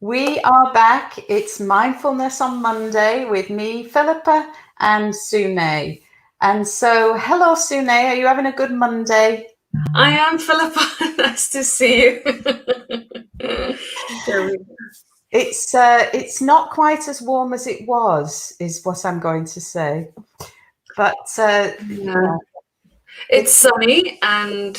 We are back. It's Mindfulness on Monday with me, Phillipa and Sune. And so, hello, Sune. Are you having a good Monday? I am Phillipa. Nice to see you. There we go. It's not quite as warm as it was, is what I'm going to say. But Yeah. It's sunny, and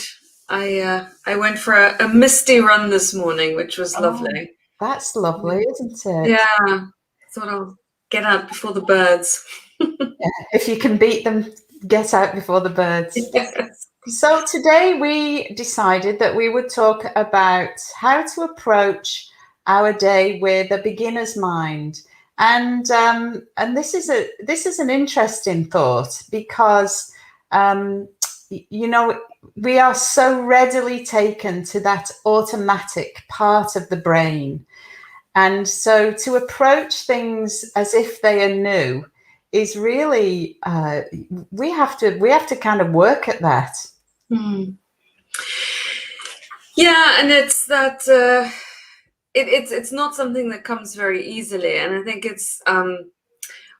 I went for a misty run this morning, which was lovely. That's lovely, isn't it? Yeah, thought I'll get out before the birds. If you can beat them, get out before the birds. Yes. So today we decided that we would talk about how to approach our day with a beginner's mind, and this is an interesting thought because we are so readily taken to that automatic part of the brain, and so to approach things as if they are new is really we have to kind of work at that. Yeah, and it's that it's not something that comes very easily, and I think it's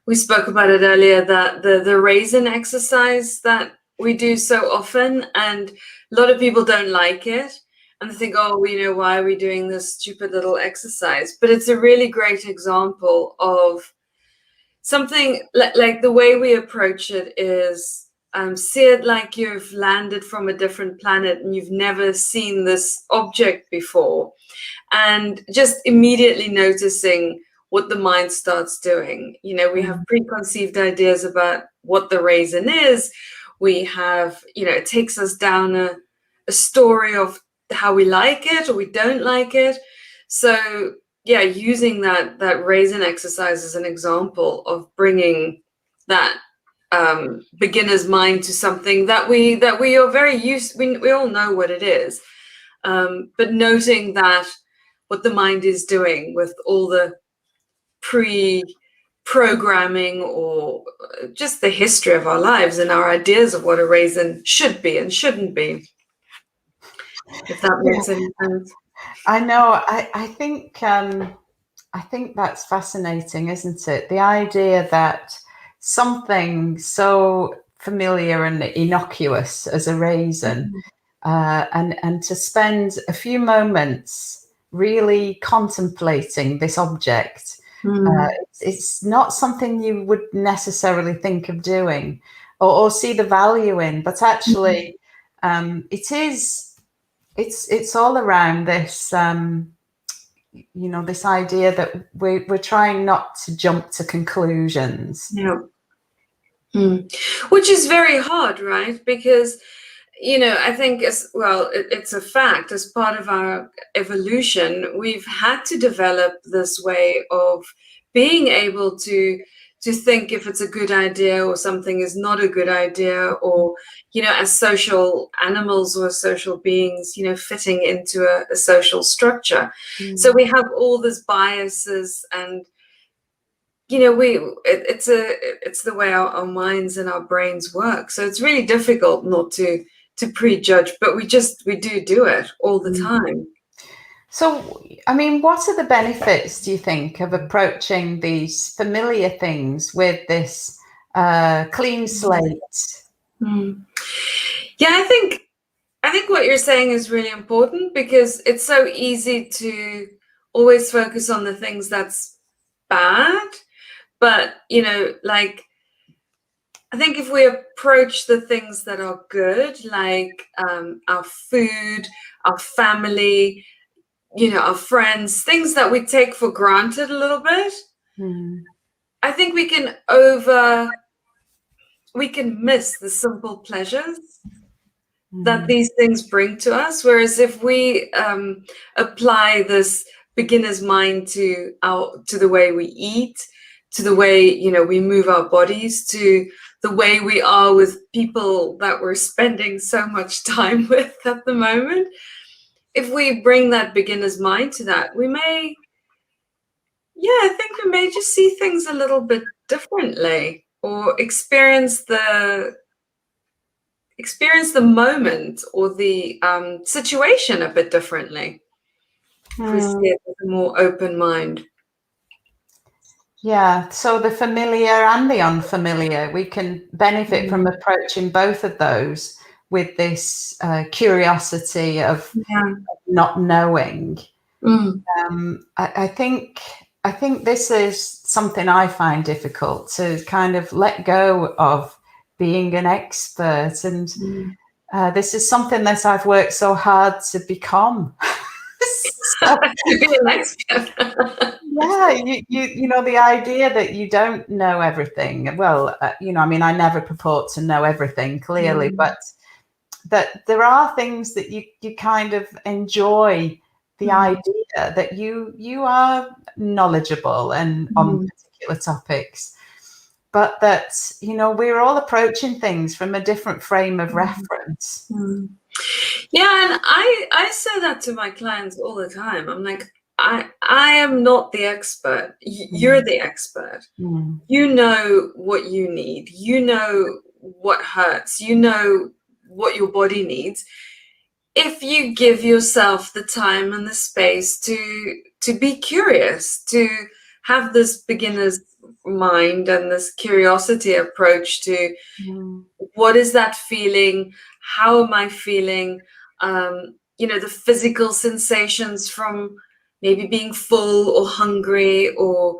we spoke about it earlier, that the raisin exercise that we do so often, and a lot of people don't like it, and they think, oh, why are we doing this stupid little exercise? But it's a really great example of something like the way we approach it is see it like you've landed from a different planet and you've never seen this object before, and just immediately noticing what the mind starts doing. We have preconceived ideas about what the raisin is. We have, it takes us down a story of how we like it or we don't like it. So yeah, using that raisin exercise as an example of bringing that beginner's mind to something that we are very used. We all know what it is, but noting that what the mind is doing with all the pre-programming or just the history of our lives and our ideas of what a raisin should be and shouldn't be. If that makes any sense. I know. I think that's fascinating, isn't it? The idea that something so familiar and innocuous as a raisin, and to spend a few moments really contemplating this object. It's not something you would necessarily think of doing or see the value in, but actually it's all around this this idea that we're trying not to jump to conclusions. Yeah. Which is very hard, right? Because I think it's a fact, as part of our evolution, we've had to develop this way of being able to think if it's a good idea or something is not a good idea, or, as social animals or social beings, fitting into a social structure. So we have all these biases, and it's the way our minds and our brains work. So it's really difficult not to prejudge, but we do it all the time. So, I mean, what are the benefits, do you think, of approaching these familiar things with this clean slate? Yeah, I think what you're saying is really important, because it's so easy to always focus on the things that's bad. But, I think if we approach the things that are good, like our food, our family, our friends, things that we take for granted a little bit, I think we can miss the simple pleasures that these things bring to us. Whereas if we apply this beginner's mind to the way we eat, to the way we move our bodies, to the way we are with people that we're spending so much time with at the moment, if we bring that beginner's mind to that, I think we may just see things a little bit differently, or experience the moment or the situation a bit differently. if we see it with a more open mind. Yeah, so the familiar and the unfamiliar, we can benefit from approaching both of those with this curiosity of not knowing. I think this is something I find difficult, to kind of let go of being an expert, and this is something that I've worked so hard to become. So, to be an expert. yeah, you know, the idea that you don't know everything. Well, you know, I mean, I never purport to know everything, clearly, but that there are things that you kind of enjoy the idea that you are knowledgeable and on particular topics, but that, you know, we're all approaching things from a different frame of reference. Yeah, and I say that to my clients all the time. I'm like, I am not the expert. You're the expert. You know what you need. You know what hurts. You know what your body needs. If you give yourself the time and the space to be curious, to have this beginner's mind and this curiosity approach to what is that feeling, how am I feeling, you know, the physical sensations from maybe being full or hungry, or,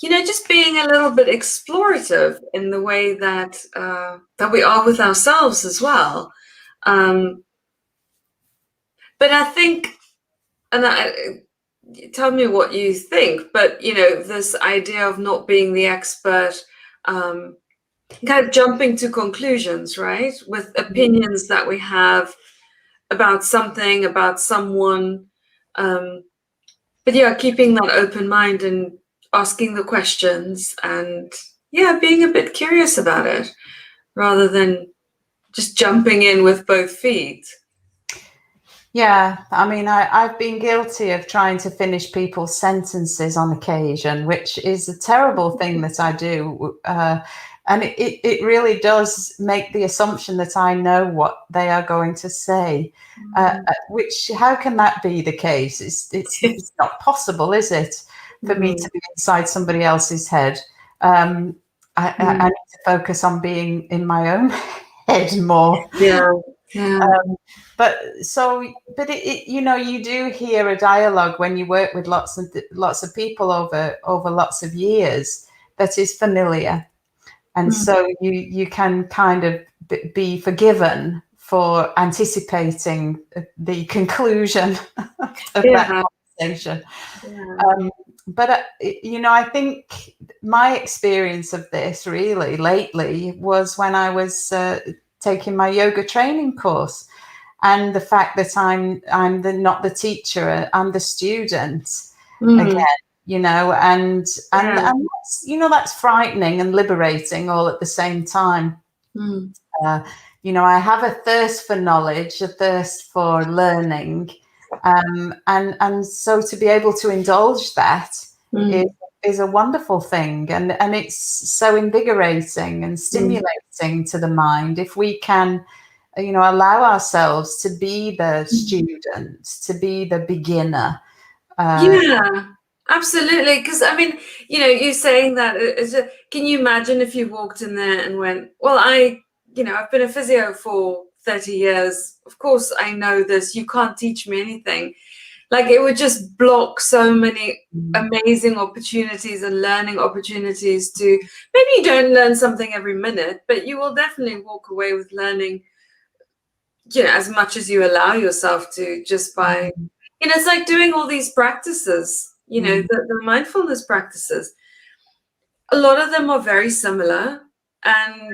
you know, just being a little bit explorative in the way that that we are with ourselves as well. But I think, and tell me what you think, but, you know, this idea of not being the expert, kind of jumping to conclusions, right? With opinions that we have about something, about someone. But yeah, keeping that open mind and asking the questions, and yeah, being a bit curious about it rather than just jumping in with both feet. Yeah, I mean, I've been guilty of trying to finish people's sentences on occasion, which is a terrible thing that I do. And it really does make the assumption that I know what they are going to say, which, how can that be the case? It's not possible, is it, for me to be inside somebody else's head? I need to focus on being in my own head more. Yeah. But you know, you do hear a dialogue when you work with lots of people over lots of years that is familiar, and so you can kind of be forgiven for anticipating the conclusion of that conversation. But you know, I think my experience of this really lately was when I was taking my yoga training course, and the fact that I'm not the teacher, I'm the student again, you know, and that's, you know, that's frightening and liberating all at the same time. You know, I have a thirst for knowledge, a thirst for learning, and so to be able to indulge that is a wonderful thing, and it's so invigorating and stimulating to the mind if we can, you know, allow ourselves to be the student, to be the beginner. Yeah, absolutely. Because I mean, you know, you saying that, can you imagine if you walked in there and went, well, you know, I've been a physio for 30 years. Of course, I know this. You can't teach me anything. Like, it would just block so many amazing opportunities and learning opportunities. To maybe you don't learn something every minute, but you will definitely walk away with learning, you know, as much as you allow yourself to, just by, you know, it's like doing all these practices, you know, the mindfulness practices. A lot of them are very similar, and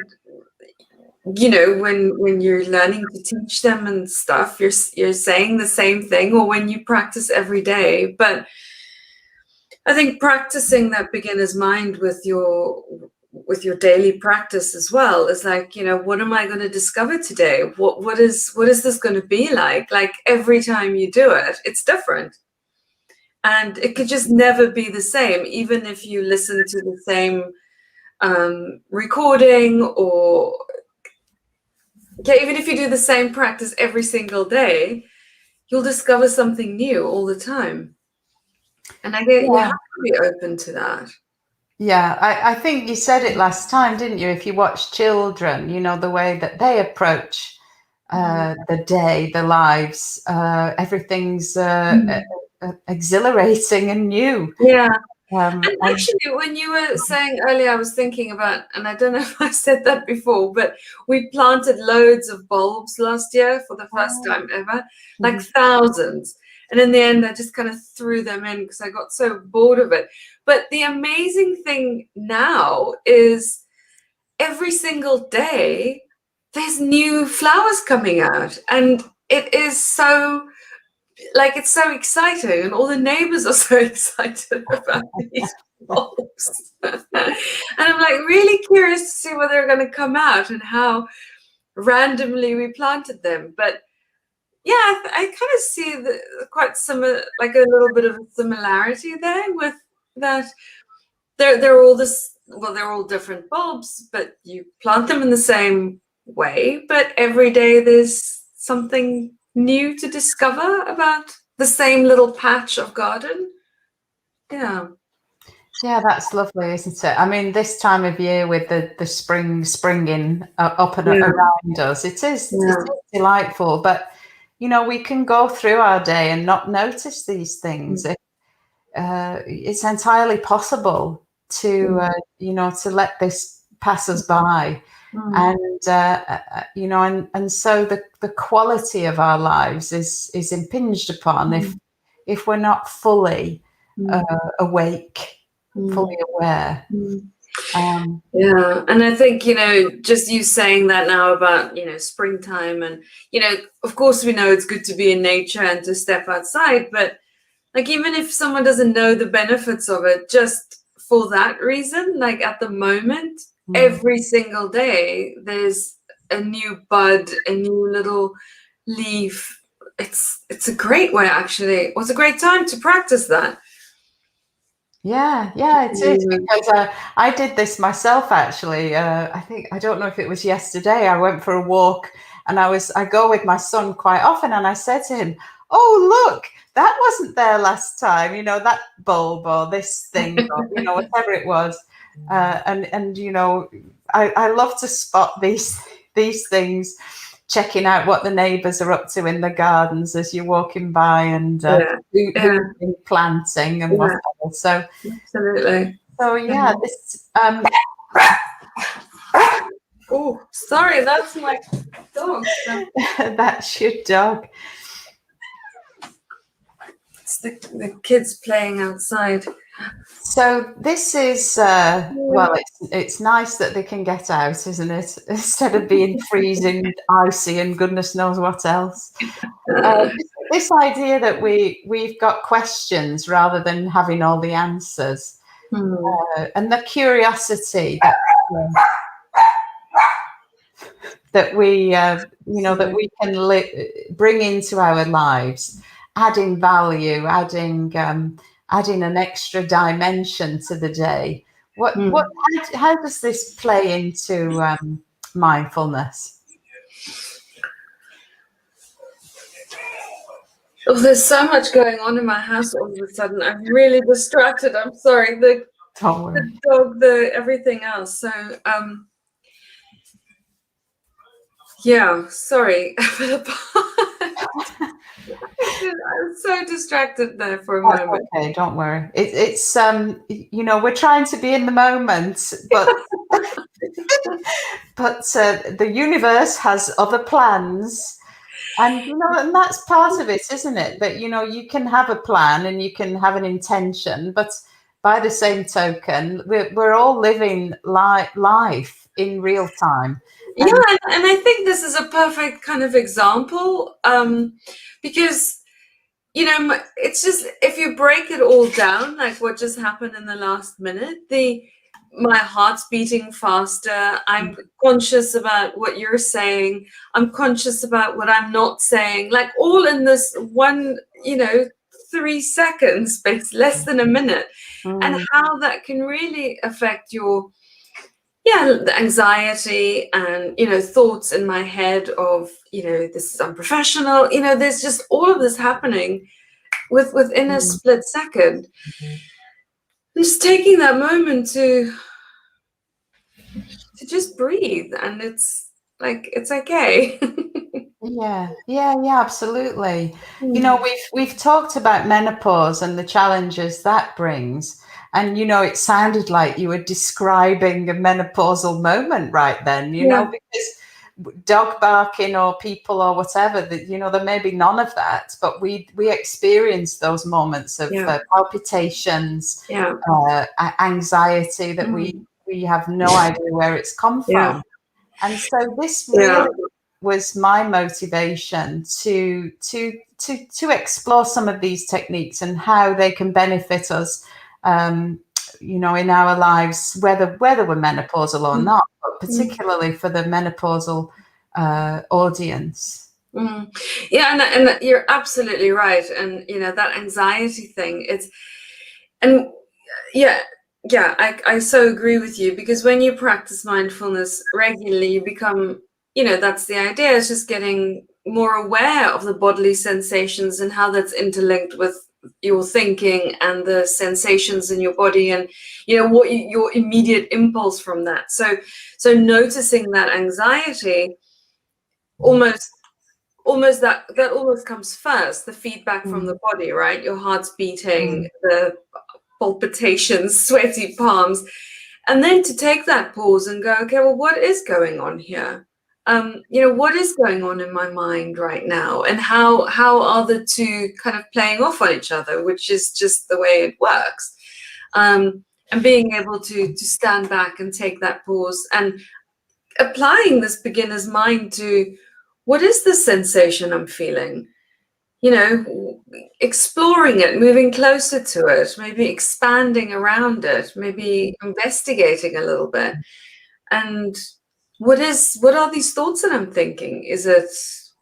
you know, when you're learning to teach them and stuff, you're saying the same thing, or when you practice every day. But I think practicing that beginner's mind with your daily practice as well is like, you know, what am I going to discover today? What is this going to be like? Like, every time you do it, it's different. And it could just never be the same, even if you listen to the same recording, or even if you do the same practice every single day, you'll discover something new all the time. And I get you have to be open to that. Yeah, I think you said it last time, didn't you? If you watch children, the way that they approach the day, the lives, everything's exhilarating and new. Yeah. And actually, when you were saying earlier, I was thinking about, and I don't know if I said that before, but we planted loads of bulbs last year for the first time ever, like thousands. And in the end, I just kind of threw them in because I got so bored of it. But the amazing thing now is every single day, there's new flowers coming out. And it is so, it's so exciting. And all the neighbors are so excited about these bulbs. And I'm really curious to see where they're going to come out and how randomly we planted them. But yeah, I kind of see quite similar, a little bit of a similarity there with that. They're all they're all different bulbs, but you plant them in the same way. But every day there's something new to discover about the same little patch of garden. Yeah. Yeah, that's lovely, isn't it? I mean, this time of year with the springing up and around us, it is delightful. But we can go through our day and not notice these things. It's entirely possible to to let this pass us by, and and so the quality of our lives is impinged upon if we're not fully awake. Fully aware. Yeah, and I think just you saying that now about springtime, and of course we know it's good to be in nature and to step outside, but even if someone doesn't know the benefits of it, just for that reason, at the moment, every single day there's a new bud, a new little leaf. It's a great way, actually. It was a great time to practice that. Yeah, it is, because I did this myself, actually. I don't know if it was yesterday. I went for a walk, and I go with my son quite often, and I said to him, "Oh, look, that wasn't there last time, that bulb or this thing, or, whatever it was." And I love to spot these things, checking out what the neighbours are up to in the gardens as you're walking by, and who's been planting and whatever. So absolutely. So yeah, this. Oh, sorry, that's my dog. That's your dog. It's the kids playing outside. So this is well, it's nice that they can get out, isn't it? Instead of being freezing, icy, and goodness knows what else. This idea that we've got questions rather than having all the answers, and the curiosity that we that we can bring into our lives, adding value, adding an extra dimension to the day. How does this play into mindfulness? Oh, there's so much going on in my house all of a sudden. I'm really distracted. I'm sorry. The dog, everything else. So, yeah, sorry. I was so distracted there for a moment. Okay, don't worry. It's we're trying to be in the moment, but but the universe has other plans. And and that's part of it, isn't it? That you can have a plan and you can have an intention, but by the same token, we're all living life in real time. And I think this is a perfect kind of example, because it's just, if you break it all down, like what just happened in the last minute, my heart's beating faster. I'm conscious about what you're saying. I'm conscious about what I'm not saying, all in this one, 3 seconds, less than a minute, and how that can really affect your the anxiety and, thoughts in my head of, this is unprofessional. There's just all of this happening within a split second. And just taking that moment to just breathe, and it's like, it's okay. Yeah, absolutely. We've talked about menopause and the challenges that brings. And, it sounded like you were describing a menopausal moment right then, because dog barking or people or whatever, that, there may be none of that, but we experience those moments of palpitations, anxiety that we have no idea where it's come from. And so this really was my motivation to explore some of these techniques and how they can benefit us, in our lives, whether we're menopausal or not, but particularly for the menopausal audience. Yeah, and you're absolutely right. And that anxiety thing, I so agree with you, because when you practice mindfulness regularly, you become, that's the idea, is just getting more aware of the bodily sensations and how that's interlinked with your thinking and the sensations in your body, and what your immediate impulse from that. So noticing that anxiety, almost that almost comes first, the feedback from the body, right? Your heart's beating, the palpitations, sweaty palms, and then to take that pause and go, okay, well, what is going on here? What is going on in my mind right now, and how are the two kind of playing off on each other, which is just the way it works. And being able to stand back and take that pause, and applying this beginner's mind to, what is the sensation I'm feeling? Exploring it, moving closer to it, maybe expanding around it, maybe investigating a little bit. And what are these thoughts that I'm thinking? Is it,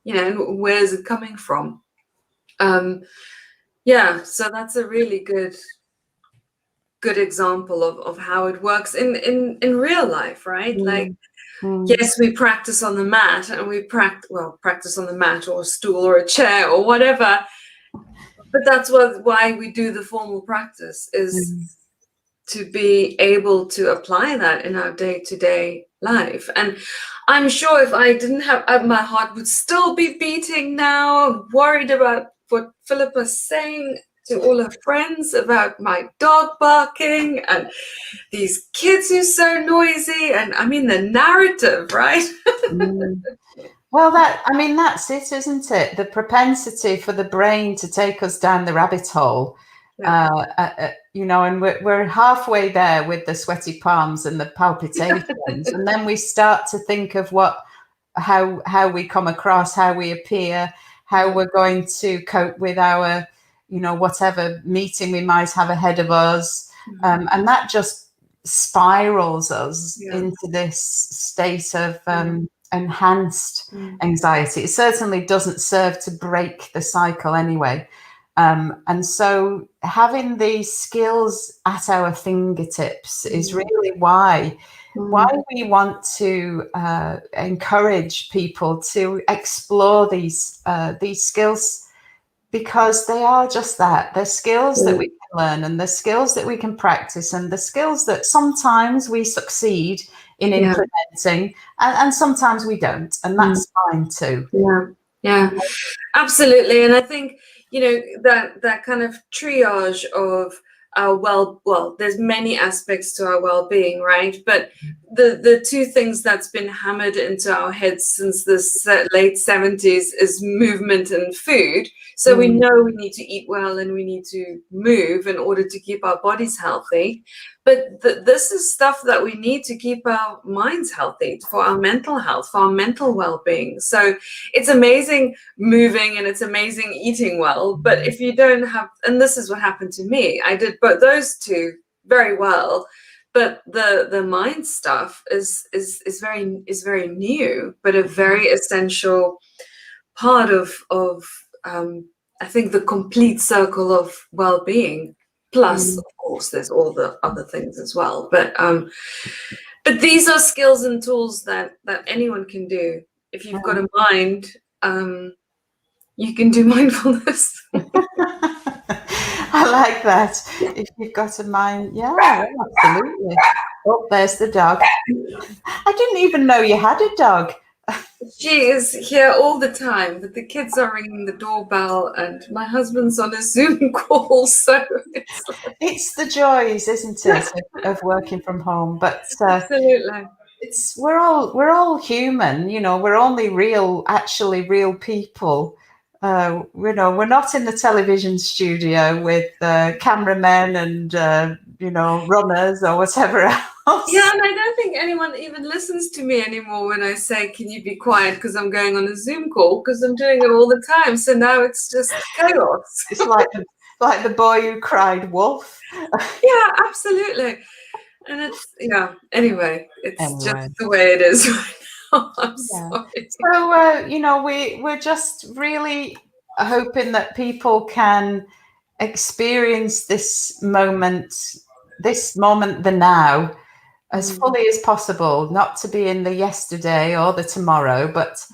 where is it coming from? So that's a really good example of how it works in real life, right? Like, yes, we practice on the mat, and we practice on the mat or a stool or a chair or whatever. But that's why we do the formal practice, is to be able to apply that in our day-to-day life. And I'm sure if I didn't have, my heart would still be beating now, worried about what Phillipa's saying to all her friends about my dog barking and these kids who are so noisy, and I mean the narrative, right? Well, that's it, isn't it? The propensity for the brain to take us down the rabbit hole. And we're halfway there with the sweaty palms and the palpitations, and then we start to think of how we come across, how we appear, how we're going to cope with our, whatever meeting we might have ahead of us, and that just spirals us into this state of enhanced anxiety. It certainly doesn't serve to break the cycle anyway. And so having these skills at our fingertips is really why we want to encourage people to explore these skills, because they are just that. They're skills that we can learn, and the skills that we can practice, and the skills that sometimes we succeed in implementing, and sometimes we don't, and that's fine too. Yeah, absolutely. And I think, that kind of triage of our there's many aspects to our well-being, right? But the two things that's been hammered into our heads since the late 70s is movement and food. So we know we need to eat well and we need to move in order to keep our bodies healthy. But this is stuff that we need to keep our minds healthy, for our mental health, for our mental well-being. So it's amazing moving and it's amazing eating well. But if you don't have, and this is what happened to me, I did both those two very well. But the mind stuff is very new, but a very essential part of I think the complete circle of well-being. Plus, of course, there's all the other things as well. But But these are skills and tools that anyone can do. If you've got a mind, you can do mindfulness. I like that. If you've got a mind, yeah, absolutely. Oh, there's the dog. I didn't even know you had a dog. She is here all the time, but the kids are ringing the doorbell and my husband's on a Zoom call, so it's the joys, isn't it, of working from home? But absolutely. we're all human, we're only actually real people. We're not in the television studio with cameramen and runners or whatever else. Yeah, and I don't think anyone even listens to me anymore when I say, "Can you be quiet?" Because I'm going on a Zoom call because I'm doing it all the time. So now it's just chaos. It's like the boy who cried wolf. Yeah, absolutely. And it's Anyway, it's just the way it is right now. I'm sorry. So we're just really hoping that people can experience this moment, the now, as fully as possible, not to be in the yesterday or the tomorrow, but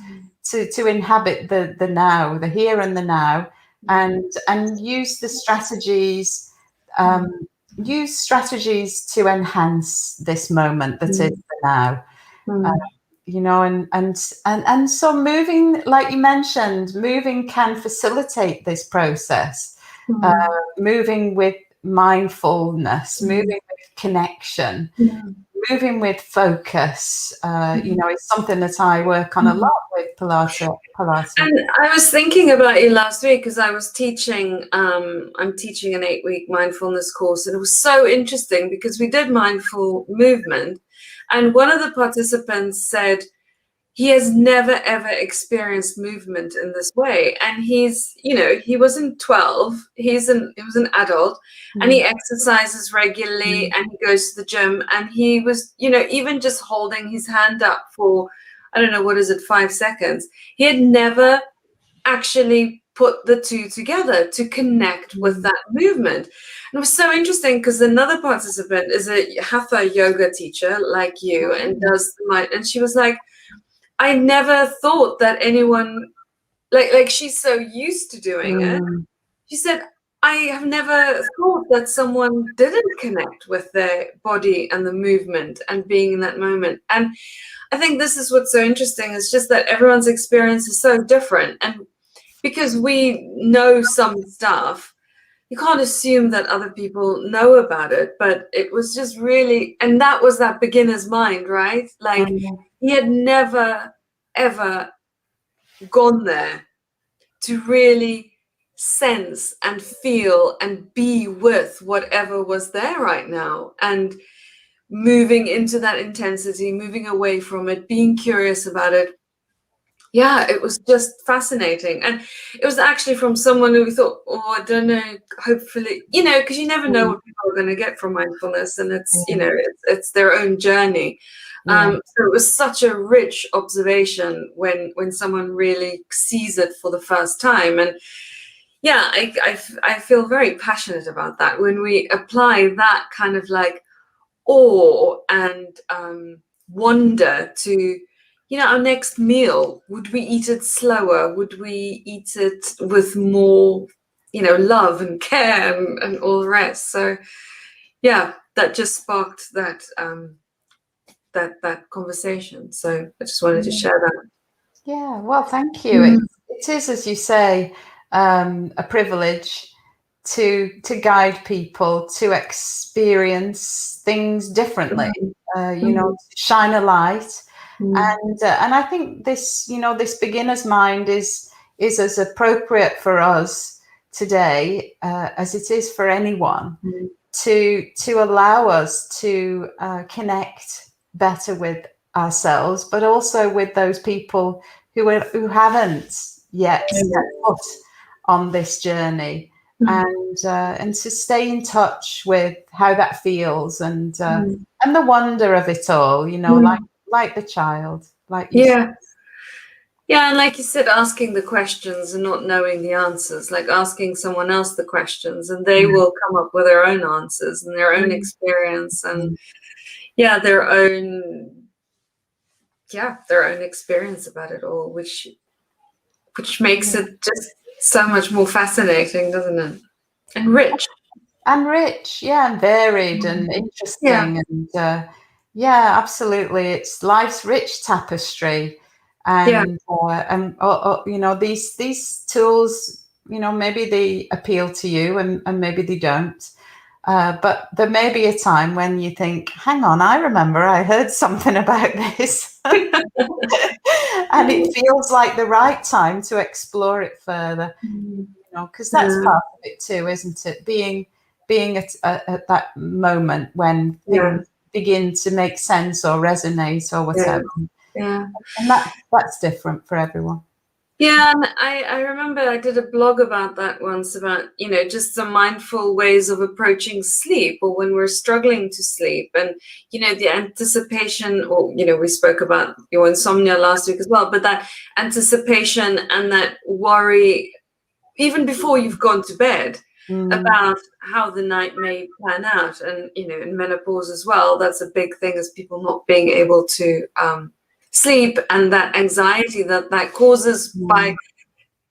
to inhabit the now, the here and the now, and use the strategies, to enhance this moment that is the now. And so moving, like you mentioned, moving can facilitate this process. Moving with mindfulness, moving with connection, moving with focus, is something that I work on a lot with Pilates. And I was thinking about you last week because I was teaching, I'm teaching an 8-week mindfulness course, and it was so interesting because we did mindful movement, and one of the participants said he has never ever experienced movement in this way, and he wasn't 12, he was an adult, and he exercises regularly, and he goes to the gym, and he was even just holding his hand up for, I don't know, what is it, 5 seconds. He had never actually put the two together to connect with that movement. And it was so interesting because another participant is a hatha yoga teacher like you, and and she was like, I never thought that anyone, like she's so used to doing it. She said, I have never thought that someone didn't connect with their body and the movement and being in that moment. And I think this is what's so interesting. It's just that everyone's experience is so different. And because we know some stuff, you can't assume that other people know about it. But it was just really, and that was that beginner's mind, right? Like he had never, ever gone there to really sense and feel and be with whatever was there right now, and moving into that intensity, moving away from it, being curious about it. Yeah, it was just fascinating. And it was actually from someone who thought, oh, I don't know, hopefully, because you never know what people are going to get from mindfulness, and it's, it's their own journey. So it was such a rich observation when someone really sees it for the first time. And yeah, I feel very passionate about that when we apply that kind of like awe and wonder to, our next meal. Would we eat it slower? Would we eat it with more, love and care and all the rest? So yeah, that just sparked that that conversation. So I just wanted to share that. Yeah, well, thank you. It is, as you say, a privilege to guide people to experience things differently. To shine a light, and I think this, this beginner's mind is as appropriate for us today as it is for anyone to allow us to connect better with ourselves, but also with those people who haven't yet set foot on this journey, and to stay in touch with how that feels, and the wonder of it all, like the child, like you said. Yeah, and like you said, asking the questions and not knowing the answers, like asking someone else the questions, and they will come up with their own answers and their own experience. And their own experience about it all, which makes it just so much more fascinating, doesn't it? And rich. And rich, and varied and interesting. And absolutely. It's life's rich tapestry. And these tools, maybe they appeal to you and maybe they don't. But there may be a time when you think, hang on, I remember I heard something about this. And it feels like the right time to explore it further, because that's part of it too, isn't it? Being at that moment when things begin to make sense or resonate or whatever. Yeah. And that's different for everyone. Yeah, and I remember I did a blog about that once, about, just some mindful ways of approaching sleep, or when we're struggling to sleep, and, the anticipation, or, we spoke about your insomnia last week as well, but that anticipation and that worry, even before you've gone to bed, about how the night may plan out. And, in menopause as well, that's a big thing, is people not being able to sleep, and that anxiety that causes by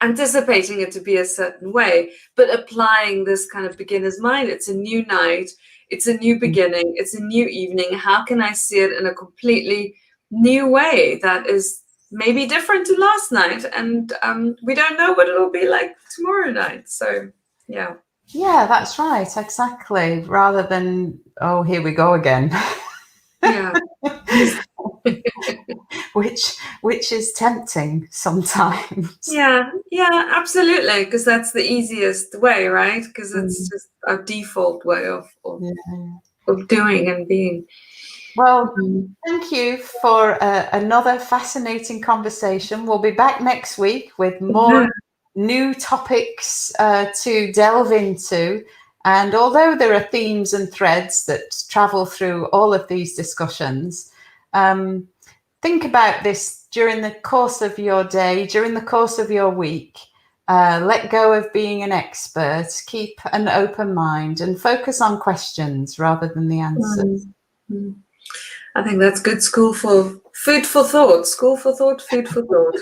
anticipating it to be a certain way, but applying this kind of beginner's mind. It's a new night, it's a new beginning, it's a new evening. How can I see it in a completely new way that is maybe different to last night? And we don't know what it'll be like tomorrow night. So, yeah. Yeah, that's right. Exactly. Rather than, oh, here we go again. Yeah. which is tempting sometimes. Yeah, absolutely, because that's the easiest way, right? Because it's just our default way of doing and being. Well, thank you for another fascinating conversation. We'll be back next week with more new topics to delve into. And although there are themes and threads that travel through all of these discussions, think about this during the course of your day, during the course of your week. Let go of being an expert, keep an open mind, and focus on questions rather than the answers. I think that's good food for thought. School for thought, food for thought.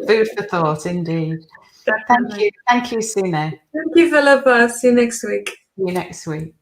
Food for thought, indeed. Definitely. Thank you, Sune. Thank you, Phillipa. See you next week. See you next week.